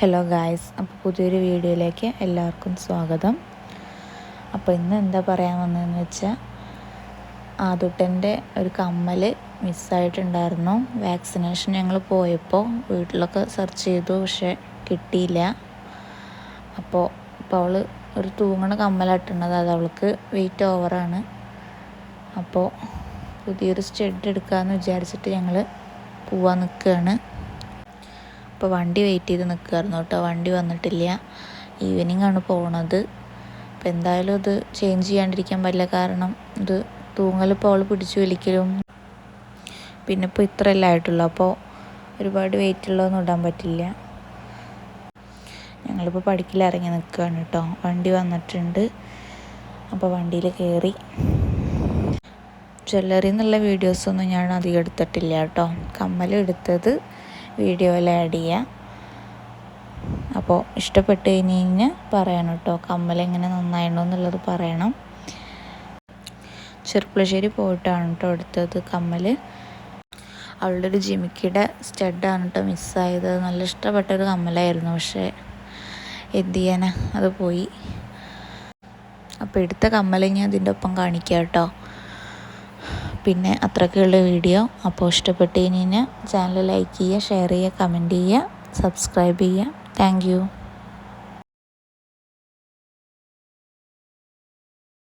Hello guys, അപ്പോൾ പുതിയൊരു വീഡിയോയിലേക്ക് എല്ലാവർക്കും സ്വാഗതം. അപ്പോൾ ഇന്ന് എന്താ പറയാൻ വന്നതെന്ന് വെച്ചാൽ, ആദുട്ടൻ്റെ ഒരു കമ്മൽ മിസ്സായിട്ടുണ്ടായിരുന്നു. വാക്സിനേഷൻ ഞങ്ങൾ പോയപ്പോൾ വീട്ടിലൊക്കെ സെർച്ച് ചെയ്തു, പക്ഷേ കിട്ടിയില്ല. അപ്പോൾ അവൾ ഒരു തൂങ്ങണ കമ്മലായിട്ടുള്ളത്, അത് അവൾക്ക് വെയിറ്റ് ഓവറാണ്. അപ്പോൾ പുതിയൊരു സ്റ്റഡ് എടുക്കാമെന്ന് വിചാരിച്ചിട്ട് ഞങ്ങൾ പോവാൻ നിൽക്കുകയാണ്. അപ്പോൾ വണ്ടി വെയിറ്റ് ചെയ്ത് നിൽക്കുമായിരുന്നു കേട്ടോ. വണ്ടി വന്നിട്ടില്ല. ഈവനിങ് ആണ് പോണത്. അപ്പോൾ എന്തായാലും ഇത് ചേഞ്ച് ചെയ്യാണ്ടിരിക്കാൻ പറ്റില്ല, കാരണം ഇത് തൂങ്ങലിപ്പോൾ അവൾ പിടിച്ചു വലിക്കലും പിന്നെ ഇപ്പോൾ ഇത്രയല്ലേ ആയിട്ടുള്ളൂ. അപ്പോൾ ഒരുപാട് വെയിറ്റുള്ളതൊന്നും ഇടാൻ പറ്റില്ല. ഞങ്ങളിപ്പോൾ പഠിക്കൽ ഇറങ്ങി നിൽക്കുകയാണ് കേട്ടോ. വണ്ടി വന്നിട്ടുണ്ട്. അപ്പോൾ വണ്ടിയിൽ കയറി. ജ്വല്ലറി എന്നുള്ള വീഡിയോസൊന്നും ഞാൻ അധികം എടുത്തിട്ടില്ല കേട്ടോ. കമ്മൽ എടുത്തത് വീഡിയോയിൽ ആഡ് ചെയ്യാം. അപ്പോൾ ഇഷ്ടപ്പെട്ട് കഴിഞ്ഞ് പറയണം കേട്ടോ. കമ്മൽ എങ്ങനെ നന്നായിട്ടുണ്ടോ എന്നുള്ളത് പറയണം. ചെർപ്പുളശ്ശേരി പോയിട്ടാണ് കേട്ടോ എടുത്തത് കമ്മൽ. അവളുടെ ഒരു ജിമിക്കിയുടെ സ്റ്റഡാണ് കേട്ടോ മിസ്സായത്. നല്ല ഇഷ്ടപ്പെട്ടൊരു കമ്മലായിരുന്നു, പക്ഷേ എന്ത് ചെയ്യാനാ, അത് പോയി. അപ്പോൾ എടുത്ത കമ്മൽ ഞാൻ അതിൻ്റെ ഒപ്പം കാണിക്കാം കേട്ടോ. പിന്നെ അത്രയ്ക്കുള്ള വീഡിയോ. അപ്പോൾ ഇഷ്ടപ്പെട്ട് കഴിഞ്ഞാൽ ചാനൽ ലൈക്ക് ചെയ്യുക, ഷെയർ ചെയ്യുക, കമൻറ്റ് ചെയ്യുക, സബ്സ്ക്രൈബ് ചെയ്യുക. Thank you.